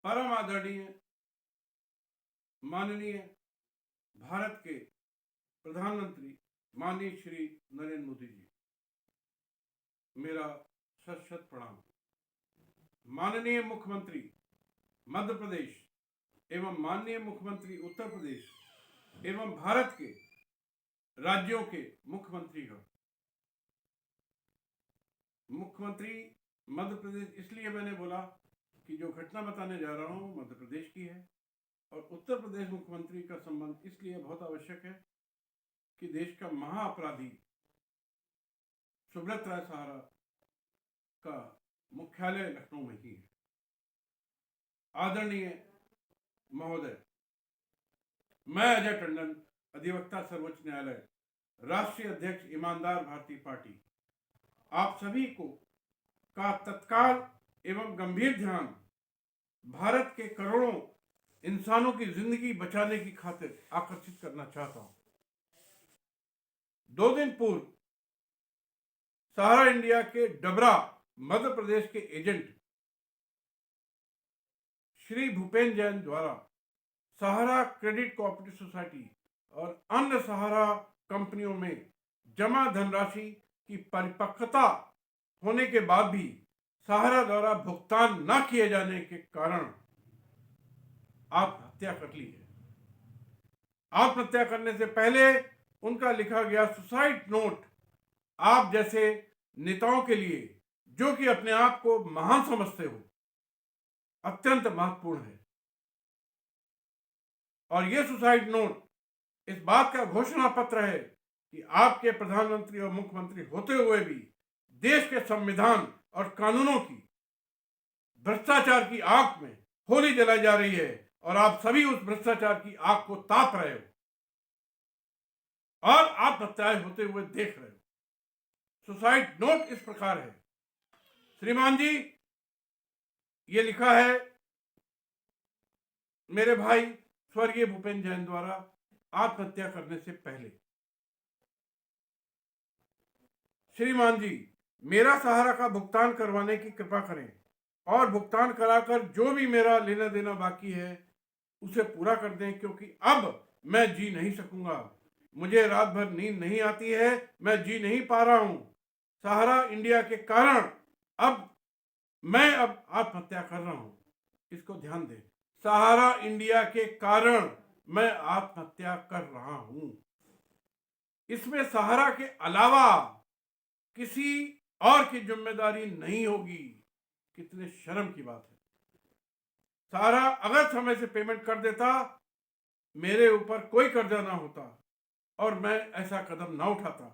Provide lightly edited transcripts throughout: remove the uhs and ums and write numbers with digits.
परम आदरणीय माननीय भारत के प्रधानमंत्री माननीय श्री नरेंद्र मोदी जी, मेरा शत शत प्रणाम। माननीय मुख्यमंत्री मध्य प्रदेश एवं माननीय मुख्यमंत्री उत्तर प्रदेश एवं भारत के राज्यों के मुख्यमंत्रीगण, मुख्यमंत्री मध्य प्रदेश इसलिए मैंने बोला कि जो घटना बताने जा रहा हूं मध्य प्रदेश की है, और उत्तर प्रदेश मुख्यमंत्री का संबंध इसलिए बहुत आवश्यक है कि देश का महाअपराधी सुब्रत राय सहारा का मुख्यालय लखनऊ में ही है। आदरणीय महोदय, मैं अजय टंडन, अधिवक्ता सर्वोच्च न्यायालय, राष्ट्रीय अध्यक्ष ईमानदार भारतीय पार्टी, आप सभी को का तत्काल एवं गंभीर ध्यान भारत के करोड़ों इंसानों की जिंदगी बचाने की खातिर आकर्षित करना चाहता हूं। 2 दिन पूर्व सहारा इंडिया के डबरा मध्य प्रदेश के एजेंट श्री भूपेन जैन द्वारा सहारा क्रेडिट कोऑपरेटिव सोसाइटी और अन्य सहारा कंपनियों में जमा धनराशि की परिपक्वता होने के बाद भी सहारा द्वारा भुगतान न किए जाने के कारण आत्महत्या कर ली है। आत्महत्या करने से पहले उनका लिखा गया सुसाइड नोट आप जैसे नेताओं के लिए, जो कि अपने आप को महान समझते हो, अत्यंत महत्वपूर्ण है। और यह सुसाइड नोट इस बात का घोषणा पत्र है कि आपके प्रधानमंत्री और मुख्यमंत्री होते हुए भी देश के संविधान और कानूनों की भ्रष्टाचार की आग में होली जलाई जा रही है और आप सभी उस भ्रष्टाचार की आग को ताप रहे हो और आत्महत्याएं होते हुए देख रहे हो। सुसाइड नोट इस प्रकार है, श्रीमान जी, ये लिखा है मेरे भाई स्वर्गीय भूपेन जैन द्वारा आत्महत्या करने से पहले। श्रीमान जी, मेरा सहारा का भुगतान करवाने की कृपा करें और भुगतान कराकर जो भी मेरा लेना देना बाकी है उसे पूरा कर दें, क्योंकि अब मैं जी नहीं सकूंगा। मुझे रात भर नींद नहीं आती है, मैं जी नहीं पा रहा हूं। सहारा इंडिया के कारण मैं आत्महत्या कर रहा हूं। इसको ध्यान दें, सहारा इंडिया के कारण मैं आत्महत्या कर रहा हूं। इसमें सहारा के अलावा किसी और की जिम्मेदारी नहीं होगी। कितने शर्म की बात है। सहारा अगर समय से पेमेंट कर देता, मेरे ऊपर कोई कर्जा ना होता और मैं ऐसा कदम ना उठाता।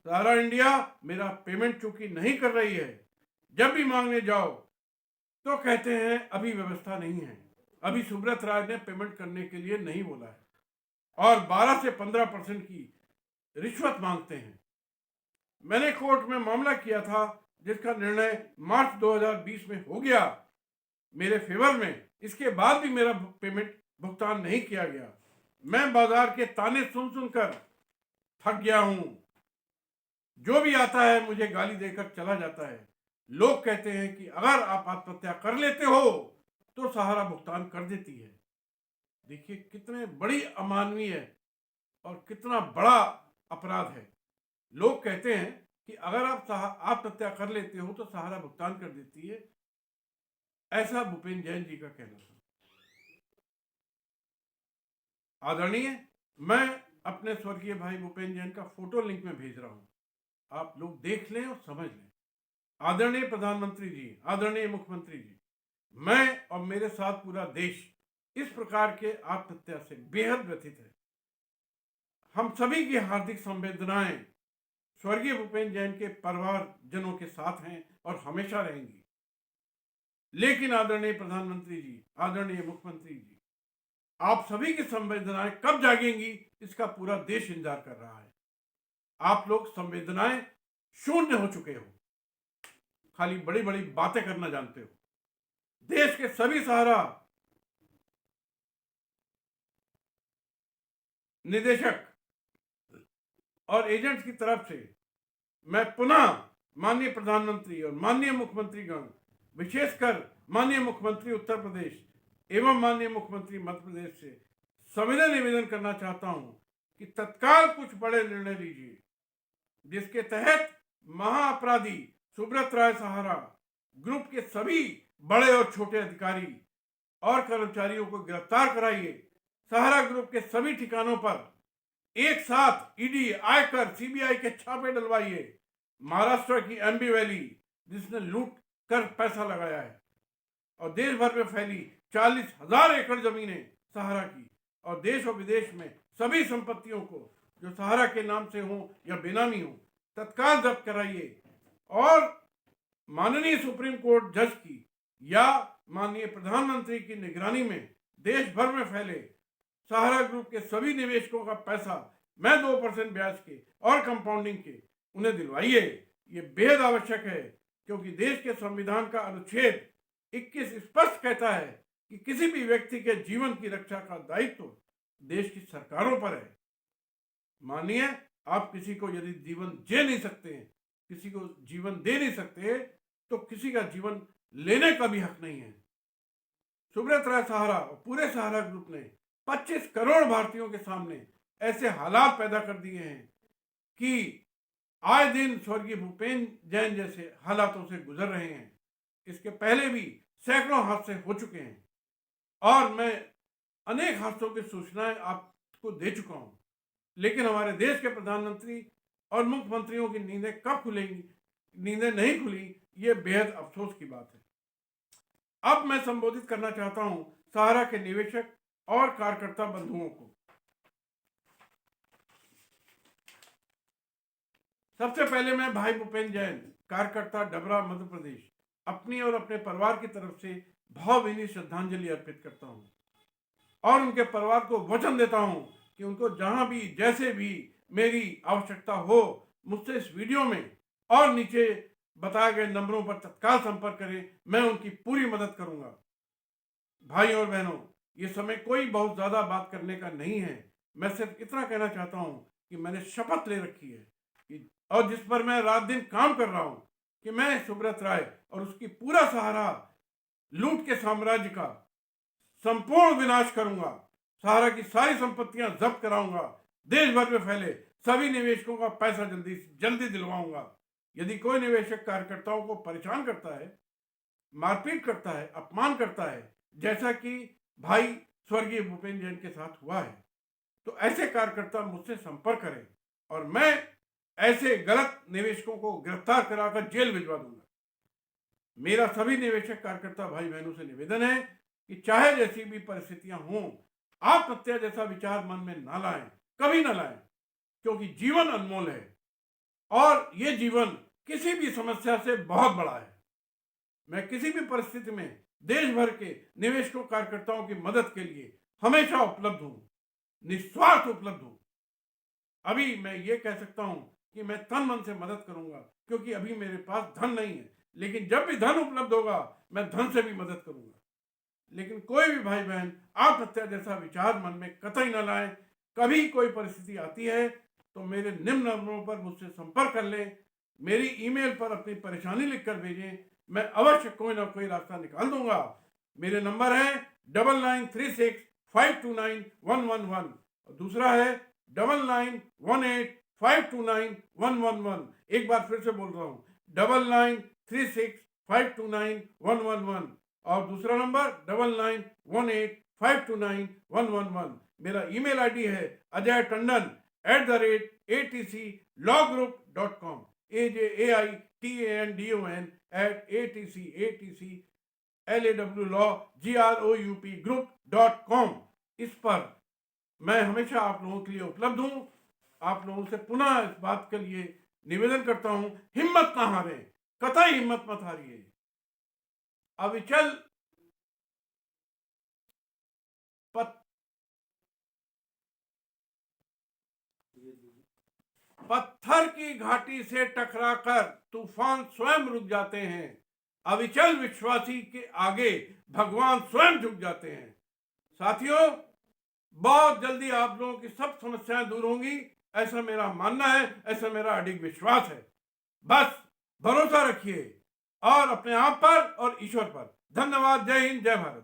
सहारा इंडिया मेरा पेमेंट चूंकि नहीं कर रही है, जब भी मांगने जाओ तो कहते हैं अभी व्यवस्था नहीं है, अभी सुब्रत राय ने पेमेंट करने के लिए नहीं बोला है, और 12 से 15% की रिश्वत मांगते हैं। मैंने कोर्ट में मामला किया था जिसका निर्णय मार्च 2020 में हो गया मेरे फेवर में। इसके बाद भी मेरा पेमेंट भुगतान नहीं किया गया। मैं बाजार के ताने सुन सुनकर थक गया हूं। जो भी आता है मुझे गाली देकर चला जाता है। लोग कहते हैं कि अगर आप आत्महत्या कर लेते हो तो सहारा भुगतान कर देती है। देखिए कितने बड़ी अमानवीय और कितना बड़ा अपराध है। लोग कहते हैं कि अगर आप आत्महत्या कर लेते हो तो सहारा भुगतान कर देती है। ऐसा भूपेन जैन जी का कहना था। आदरणीय, मैं अपने स्वर्गीय भाई भूपेन जैन का फोटो लिंक में भेज रहा हूं, आप लोग देख लें और समझ लें। आदरणीय प्रधानमंत्री जी, आदरणीय मुख्यमंत्री जी, मैं और मेरे साथ पूरा देश इस प्रकार के आत्महत्या से बेहद व्यथित है। हम सभी की हार्दिक संवेदनाएं स्वर्गीय भूपेन जैन के परिवारजनों के साथ हैं और हमेशा रहेंगी। लेकिन आदरणीय प्रधानमंत्री जी, आदरणीय मुख्यमंत्री जी, आप सभी की संवेदनाएं कब जागेंगी इसका पूरा देश इंतजार कर रहा है। आप लोग संवेदनाएं शून्य हो चुके हो, खाली बड़ी बड़ी बातें करना जानते हो। देश के सभी सहारा निदेशक और एजेंट्स की तरफ से मैं पुनः माननीय प्रधानमंत्री और माननीय मुख्यमंत्रीगण, विशेषकर माननीय मुख्यमंत्री उत्तर प्रदेश एवं माननीय मुख्यमंत्री मध्य प्रदेश से सविनय निवेदन करना चाहता हूं कि तत्काल कुछ बड़े निर्णय लीजिए, जिसके तहत महाअपराधी सुब्रत राय सहारा ग्रुप के सभी बड़े और छोटे अधिकारी और कर्मचारियों को गिरफ्तार कराइए। सहारा ग्रुप के सभी ठिकानों पर एक साथ ईडी, आयकर, सीबीआई के छापे डलवाइए। महाराष्ट्र की एमबी वैली जिसने लूट कर पैसा लगाया है और देश भर में फैली 40,000 एकड़ जमीनें सहारा की और देश और विदेश में सभी संपत्तियों को जो सहारा के नाम से हो या बेनामी हो तत्काल जब्त कराइए और माननीय सुप्रीम कोर्ट जज की या माननीय प्रधानमंत्री की निगरानी में देश भर में फैले सहारा ग्रुप के सभी निवेशकों का पैसा मैं 2% ब्याज के और कंपाउंडिंग के उन्हें दिलवाइए। ये बेहद आवश्यक है क्योंकि देश के संविधान का अनुच्छेद 21 स्पष्ट कहता है कि किसी भी व्यक्ति के जीवन की रक्षा का दायित्व देश की सरकारों पर है। मानिए, आप किसी को यदि जीवन दे नहीं सकते, किसी को जीवन दे नहीं सकते, तो किसी का जीवन लेने का भी हक नहीं है। सुब्रत राय सहारा और पूरे सहारा ग्रुप ने 25 करोड़ भारतीयों के सामने ऐसे हालात पैदा कर दिए हैं कि आए दिन स्वर्गीय भूपेन जैन जैसे हालातों से गुजर रहे हैं। इसके पहले भी सैकड़ों हादसे हो चुके हैं और मैं अनेक हादसों की सूचनाएं आपको दे चुका हूं, लेकिन हमारे देश के प्रधानमंत्री और मुख्यमंत्रियों की नींदें कब खुलेंगी, नींदें नहीं खुली, ये बेहद अफसोस की बात है। अब मैं संबोधित करना चाहता हूं सहारा के निवेशक और कार्यकर्ता बंधुओं को। सबसे पहले मैं भाई भूपेन जैन, कार्यकर्ता डबरा, मध्य प्रदेश, अपनी और अपने परिवार की तरफ से भावभीनी श्रद्धांजलि अर्पित करता हूं और उनके परिवार को वचन देता हूं कि उनको जहां भी जैसे भी मेरी आवश्यकता हो मुझसे इस वीडियो में और नीचे बताए गए नंबरों पर तत्काल संपर्क करें, मैं उनकी पूरी मदद करूंगा। भाई और बहनों, ये समय कोई बहुत ज्यादा बात करने का नहीं है। मैं सिर्फ इतना कहना चाहता हूं कि मैंने शपथ ले रखी है कि और जिस पर मैं रात दिन काम कर रहा हूं कि मैं सुब्रत राय और उसकी पूरा सहारा लूट के साम्राज्य का संपूर्ण विनाश करूंगा। सहारा की सारी संपत्तियां जब्त कराऊंगा। देश भर में फैले सभी निवेशकों का पैसा जल्दी दिलवाऊंगा। यदि कोई निवेशक कार्यकर्ताओं को परेशान करता है, मारपीट करता है, अपमान करता है, जैसा कि भाई स्वर्गीय भूपेन जैन के साथ हुआ है, तो ऐसे कार्यकर्ता मुझसे संपर्क करें और मैं ऐसे गलत निवेशकों को गिरफ्तार कराकर जेल भिजवा दूंगा। मेरा सभी निवेशक कार्यकर्ता भाई बहनों से निवेदन है कि चाहे जैसी भी परिस्थितियां हों, आत्महत्या जैसा विचार मन में ना लाएं, कभी ना लाएं, क्योंकि जीवन अनमोल है और ये जीवन किसी भी समस्या से बहुत बड़ा है। मैं किसी भी परिस्थिति में देश भर के निवेशकों कार्यकर्ताओं की मदद के लिए हमेशा उपलब्ध हूं, निस्वार्थ उपलब्ध हूं। अभी मैं ये कह सकता हूं कि मैं तन मन से मदद करूंगा क्योंकि अभी मेरे पास धन नहीं है, लेकिन जब भी धन उपलब्ध होगा मैं धन से भी मदद करूंगा। लेकिन कोई भी भाई बहन आत्महत्या जैसा विचार मन में कतई न लाए। कभी कोई परिस्थिति आती है तो मेरे निम्न नंबरों पर मुझसे संपर्क कर लें, मेरी ईमेल पर अपनी परेशानी लिखकर भेजें, मैं अवश्य कोई ना कोई रास्ता निकाल दूंगा। मेरे नंबर है 9936529111 और दूसरा है 9918529111। एक बार फिर से बोल रहा हूँ 9936529111 और दूसरा नंबर 9918529111। मेरा ईमेल आईडी है ajaytandon@atclawgroup.com AJAITANDON@atclawgroup.com। इस पर मैं हमेशा आप लोगों के लिए उपलब्ध हूं। आप लोगों से पुनः इस बात के लिए निवेदन करता हूं, हिम्मत ना हारें, कतई हिम्मत मत हारिए। अविचल पत्थर की घाटी से टकराकर तूफान स्वयं रुक जाते हैं। अविचल विश्वासी के आगे भगवान स्वयं झुक जाते हैं। साथियों, बहुत जल्दी आप लोगों की सब समस्याएं दूर होंगी, ऐसा मेरा मानना है, ऐसा मेरा अडिग विश्वास है। बस भरोसा रखिए और अपने आप पर और ईश्वर पर। धन्यवाद। जय हिंद, जय भारत।